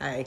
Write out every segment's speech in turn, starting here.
Hi.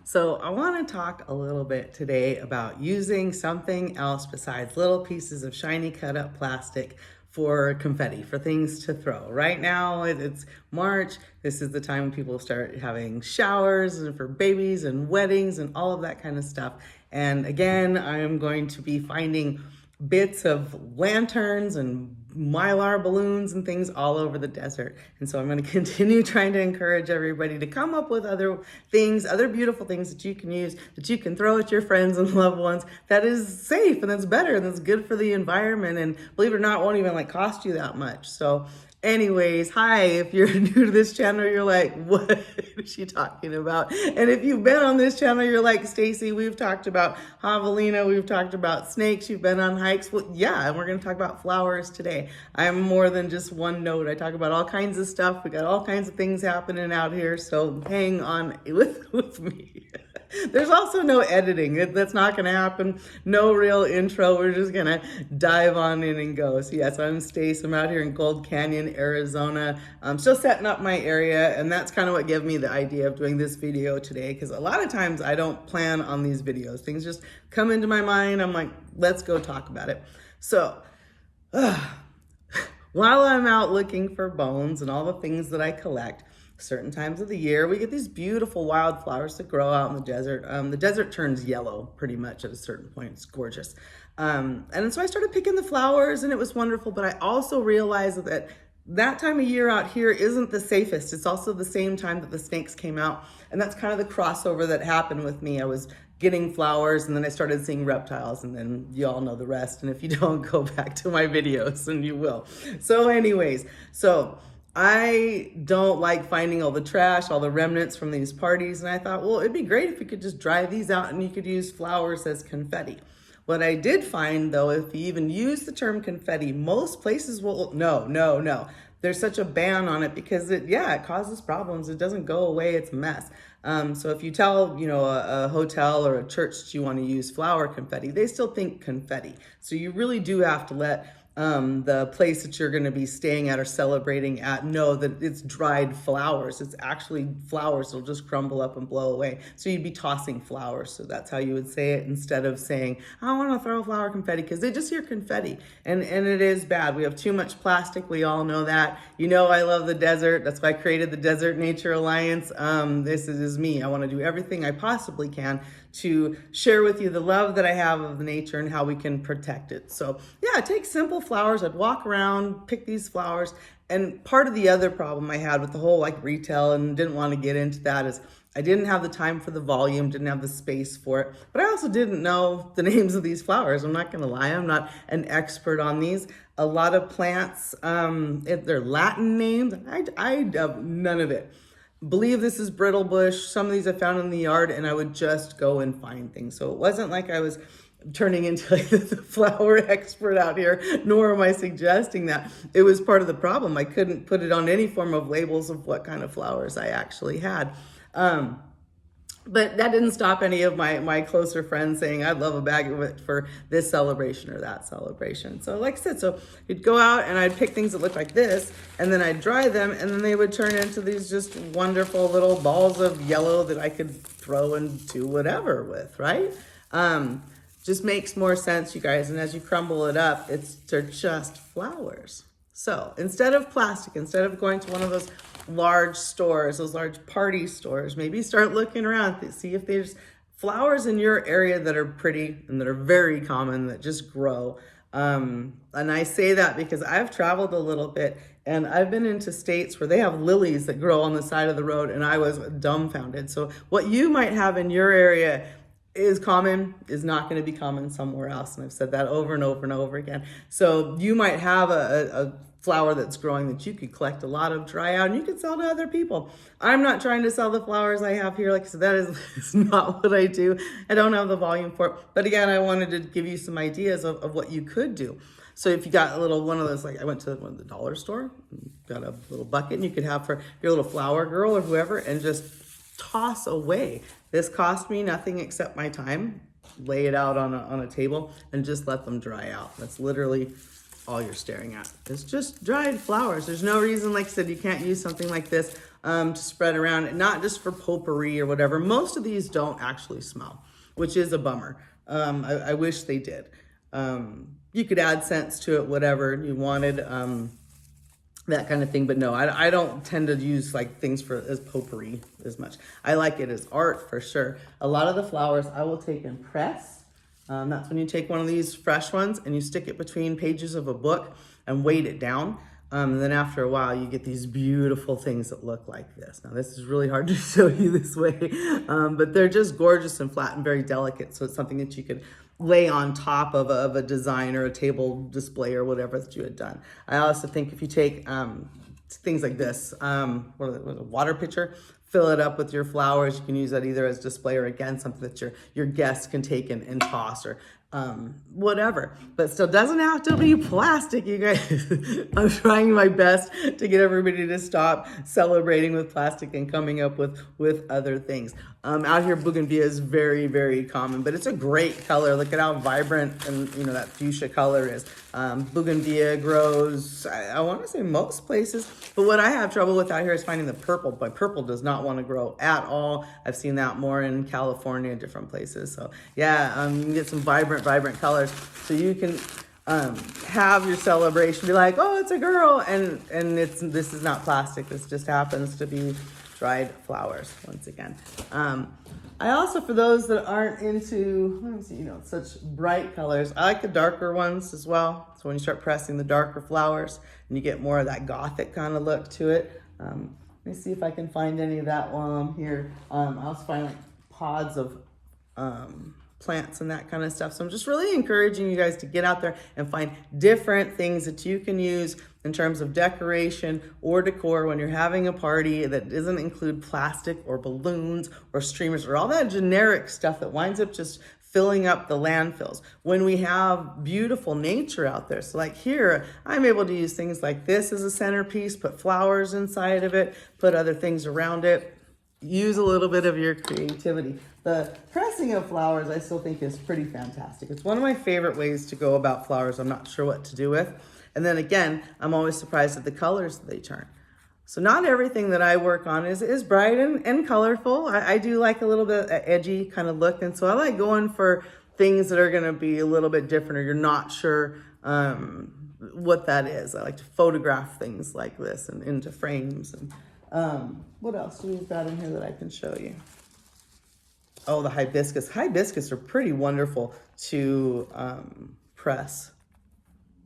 So I want to talk a little bit today about using something else besides little pieces of shiny cut up plastic for confetti, for things to throw. Right now it's March. This is the time when people start having showers and for babies and weddings and all of that kind of stuff. And again, I am going to be finding bits of lanterns and mylar balloons and things all over the desert. And so I'm going to continue trying to encourage everybody to come up with other things, other beautiful things that you can use, that you can throw at your friends and loved ones, that is safe and that's better and that's good for the environment. And believe it or not, won't even cost you that much. So anyways, hi, if you're new to this channel, you're like, what is she talking about? And if you've been on this channel, you're like, Stacy, we've talked about javelina, we've talked about snakes, you've been on hikes. Well, yeah, and we're going to talk about flowers today. I'm more than just one note. I talk about all kinds of stuff. We got all kinds of things happening out here, so hang on with me. There's also no editing. That's not going to happen. No real intro. We're just going to dive on in and go. So yes, I'm Stace. I'm out here in Gold Canyon, Arizona. I'm still setting up my area, and that's kind of what gave me the idea of doing this video today, because a lot of times I don't plan on these videos. Things just come into my mind. I'm like, let's go talk about it. So while I'm out looking for bones and all the things that I collect, certain times of the year, we get these beautiful wildflowers that grow out in the desert. The desert turns yellow pretty much at a certain point. It's gorgeous. And so I started picking the flowers and it was wonderful, but I also realized that time of year out here isn't the safest. It's also the same time that the snakes came out. And that's kind of the crossover that happened with me. I was getting flowers and then I started seeing reptiles, and then you all know the rest. And if you don't, go back to my videos and you will. So anyways, I don't like finding all the trash, all the remnants from these parties. And I thought, well, it'd be great if you could just dry these out and you could use flowers as confetti. What I did find though, if you even use the term confetti, most places will, no. There's such a ban on it because it causes problems. It doesn't go away. It's a mess. So if you tell, a hotel or a church that you want to use flower confetti, they still think confetti. So you really do have to let the place that you're going to be staying at or celebrating at know that it's dried flowers. It's actually flowers that'll just crumble up and blow away. So you'd be tossing flowers. So that's how you would say it, instead of saying, I want to throw flower confetti, because they just hear confetti. And it is bad. We have too much plastic. We all know that. I love the desert. That's why I created the Desert Nature Alliance. This is me. I want to do everything I possibly can to share with you the love that I have of nature and how we can protect it. So yeah, take simple flowers. I'd walk around, pick these flowers. And part of the other problem I had with the whole retail, and didn't want to get into that, is I didn't have the time for the volume, didn't have the space for it. But I also didn't know the names of these flowers. I'm not going to lie. I'm not an expert on these. A lot of plants, they're Latin names. I have none of it. Believe this is brittle bush. Some of these I found in the yard, and I would just go and find things. So it wasn't like I was turning into the flower expert out here, nor am I suggesting that. It was part of the problem. I couldn't put it on any form of labels of what kind of flowers I actually had. But that didn't stop any of my closer friends saying, I'd love a bag of it for this celebration or that celebration. So like I said, so you'd go out and I'd pick things that looked like this, and then I'd dry them, and then they would turn into these just wonderful little balls of yellow that I could throw and do whatever with, right? Just makes more sense, you guys. And as you crumble it up, they're just flowers. So instead of plastic, instead of going to one of those large stores, those large party stores, maybe start looking around, see if there's flowers in your area that are pretty and that are very common, that just grow. And I say that because I've traveled a little bit, and I've been into states where they have lilies that grow on the side of the road, and I was dumbfounded. So what you might have in your area is common, is not going to be common somewhere else. And I've said that over and over and over again. So you might have a flower that's growing that you could collect a lot of, dry out, and you could sell to other people. I'm not trying to sell the flowers I have here. Like I said, that is not what I do. I don't have the volume for it. But again, I wanted to give you some ideas of what you could do. So if you got one of those, I went to the dollar store, got a little bucket, and you could have for your little flower girl or whoever, and just toss away. This cost me nothing except my time. Lay it out on a table and just let them dry out. That's literally all you're staring at. It's just dried flowers. There's no reason, like I said, you can't use something like this to spread around, not just for potpourri or whatever. Most of these don't actually smell, which is a bummer. I wish they did. You could add scents to it, whatever you wanted, that kind of thing. But no, I don't tend to use like things as potpourri as much. I like it as art for sure. A lot of the flowers I will take and press. That's when you take one of these fresh ones and you stick it between pages of a book and weight it down. And then after a while, you get these beautiful things that look like this. Now, this is really hard to show you this way, but they're just gorgeous and flat and very delicate. So it's something that you could lay on top of a design or a table display or whatever that you had done. I also think if you take things like this, a water pitcher, fill it up with your flowers. You can use that either as display or again, something that your guests can take and toss or whatever, but still doesn't have to be plastic, you guys. I'm trying my best to get everybody to stop celebrating with plastic and coming up with other things. Out here, bougainvillea is very, very common, but it's a great color. Look at how vibrant and that fuchsia color is. Bougainvillea grows, I want to say most places, but what I have trouble with out here is finding the purple. But purple does not want to grow at all. I've seen that more in California and different places. So yeah, you can get some vibrant colors, so you can have your celebration be like, oh, it's a girl, and this is not plastic. This just happens to be dried flowers once again. I also, for those that aren't into, let me see, such bright colors, I like the darker ones as well. So when you start pressing the darker flowers and you get more of that gothic kind of look to it. Let me see if I can find any of that while I'm here. I also find like pods of plants and that kind of stuff. So I'm just really encouraging you guys to get out there and find different things that you can use in terms of decoration or decor when you're having a party that doesn't include plastic or balloons or streamers or all that generic stuff that winds up just filling up the landfills when we have beautiful nature out there. So like here, I'm able to use things like this as a centerpiece, put flowers inside of it, put other things around it. Use a little bit of your creativity. The pressing of flowers, I still think, is pretty fantastic. It's one of my favorite ways to go about flowers. I'm not sure what to do with. And then again, I'm always surprised at the colors that they turn. So not everything that I work on is bright and colorful. I do like a little bit edgy kind of look. And so I like going for things that are going to be a little bit different or you're not sure what that is. I like to photograph things like this and into frames. And what else do we've got in here that I can show you? Oh, the hibiscus. Hibiscus are pretty wonderful to press.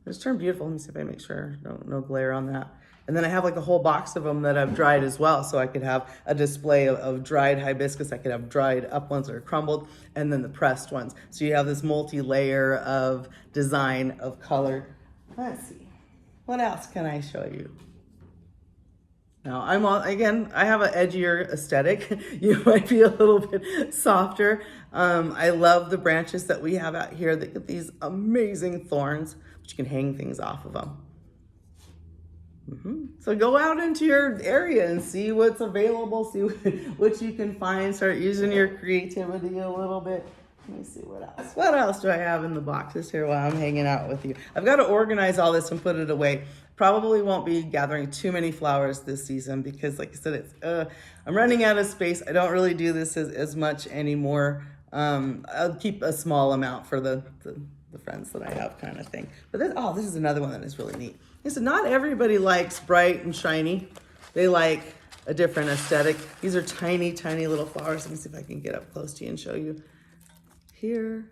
They just turn beautiful. Let me see if I make sure no glare on that. And then I have like a whole box of them that I've dried as well. So I could have a display of dried hibiscus. I could have dried up ones that are crumbled and then the pressed ones. So you have this multi-layer of design of color. Let's see. What else can I show you? Now, I have an edgier aesthetic. You might be a little bit softer. I love the branches that we have out here that get these amazing thorns, but you can hang things off of them. So go out into your area and see what's available, see what you can find, start using your creativity a little bit. Let me see what else. What else do I have in the boxes here while I'm hanging out with you? I've got to organize all this and put it away. Probably won't be gathering too many flowers this season because, like I said, I'm running out of space. I don't really do this as much anymore. I'll keep a small amount for the friends that I have, kind of thing. But this is another one that is really neat. So not everybody likes bright and shiny. They like a different aesthetic. These are tiny, tiny little flowers. Let me see if I can get up close to you and show you. Here,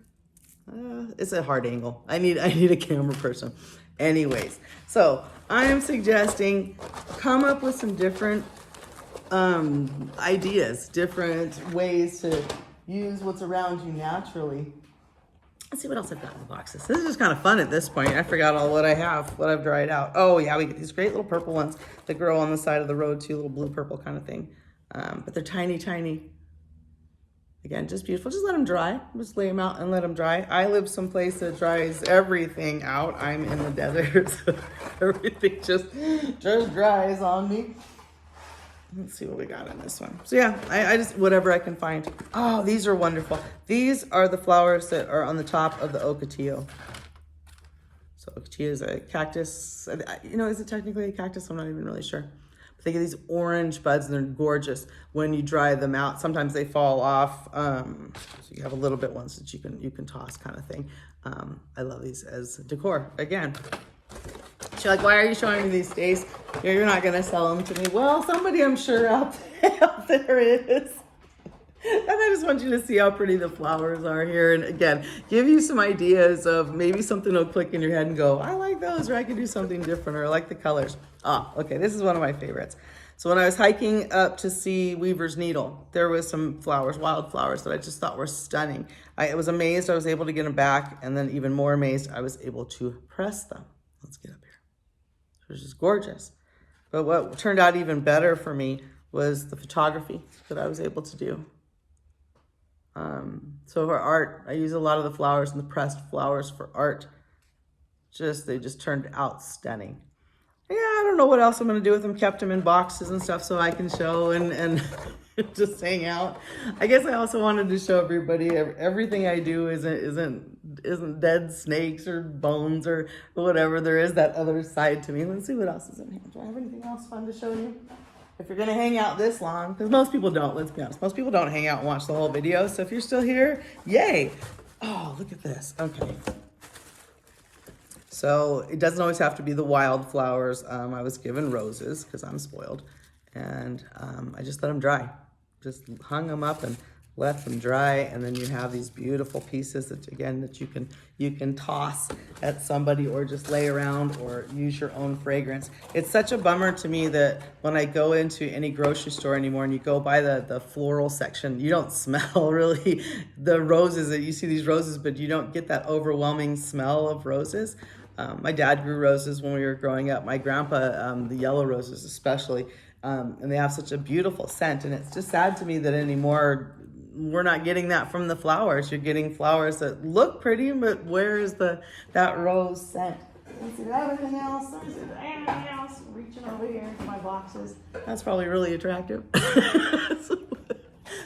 it's a hard angle. I need a camera person. Anyways, so I am suggesting come up with some different ideas, different ways to use what's around you naturally. Let's see what else I've got in the boxes. This is just kind of fun at this point. I forgot all what I have, what I've dried out. Oh yeah, we get these great little purple ones that grow on the side of the road too, little blue-purple kind of thing. But they're tiny, tiny. Again, just beautiful. Just let them dry. Just lay them out and let them dry. I live someplace that dries everything out. I'm in the desert, so everything just dries on me. Let's see what we got in this one. So yeah, I just, whatever I can find. Oh, these are wonderful. These are the flowers that are on the top of the ocotillo. So ocotillo is a cactus. Is it technically a cactus? I'm not even really sure. They get these orange buds and they're gorgeous when you dry them out. Sometimes they fall off. So you have a little bit ones that you can toss kind of thing. I love these as decor. Again, she's like, why are you showing me these, Stace? You're not going to sell them to me. Well, somebody I'm sure out there is. And I just want you to see how pretty the flowers are here. And again, give you some ideas of maybe something will click in your head and go, I like those, or I could do something different, or I like the colors. Ah, okay, this is one of my favorites. So when I was hiking up to see Weaver's Needle, there was some flowers, wild flowers that I just thought were stunning. I was amazed I was able to get them back, and then even more amazed I was able to press them. Let's get up here. Which is gorgeous. But what turned out even better for me was the photography that I was able to do. So for art, I use a lot of the flowers and the pressed flowers for art. They just turned out stunning. Yeah, I don't know what else I'm going to do with them. Kept them in boxes and stuff so I can show and just hang out. I guess I also wanted to show everybody everything I do isn't dead snakes or bones or whatever. There is that other side to me. Let's see what else is in here. Do I have anything else fun to show you? If you're going to hang out this long, because most people don't, let's be honest. Most people don't hang out and watch the whole video. So if you're still here, yay. Oh, look at this. Okay. So it doesn't always have to be the wild flowers. I was given roses because I'm spoiled. And I just let them dry. Just hung them up and let them dry. And then you have these beautiful pieces that, again, that you can toss at somebody or just lay around or use your own fragrance. It's such a bummer to me that when I go into any grocery store anymore and you go by the floral section, you don't smell really the roses. You see these roses, but you don't get that overwhelming smell of roses. My dad grew roses when we were growing up. My grandpa, the yellow roses especially, and they have such a beautiful scent. And it's just sad to me that anymore we're not getting that from the flowers. You're getting flowers that look pretty, but where is that rose scent? Let's see, do I have anything else? Anything else? Reaching over here to my boxes. That's probably really attractive.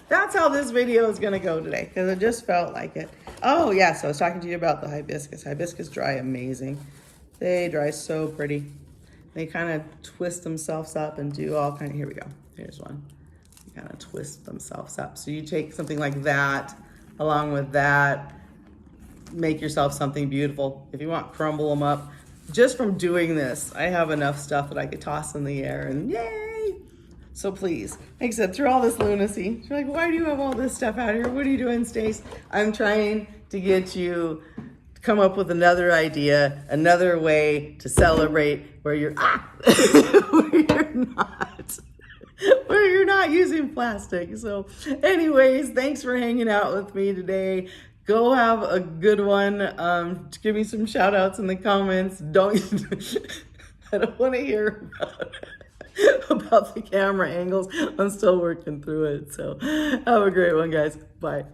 That's how this video is going to go today, because it just felt like it. Oh, yeah, so I was talking to you about the hibiscus. Hibiscus dry amazing. They dry so pretty. They kind of twist themselves up and do all kind of, here we go. Here's one. They kind of twist themselves up. So you take something like that, along with that, make yourself something beautiful. If you want, crumble them up. Just from doing this, I have enough stuff that I could toss in the air and yay! So please, like I said, through all this lunacy, you're like, why do you have all this stuff out here? What are you doing, Stace? I'm trying to get you to come up with another idea, another way to celebrate where you're where you're not using plastic. So anyways, thanks for hanging out with me today. Go have a good one. Give me some shout outs in the comments. I don't want to hear about the camera angles. I'm still working through it. So have a great one, guys. Bye.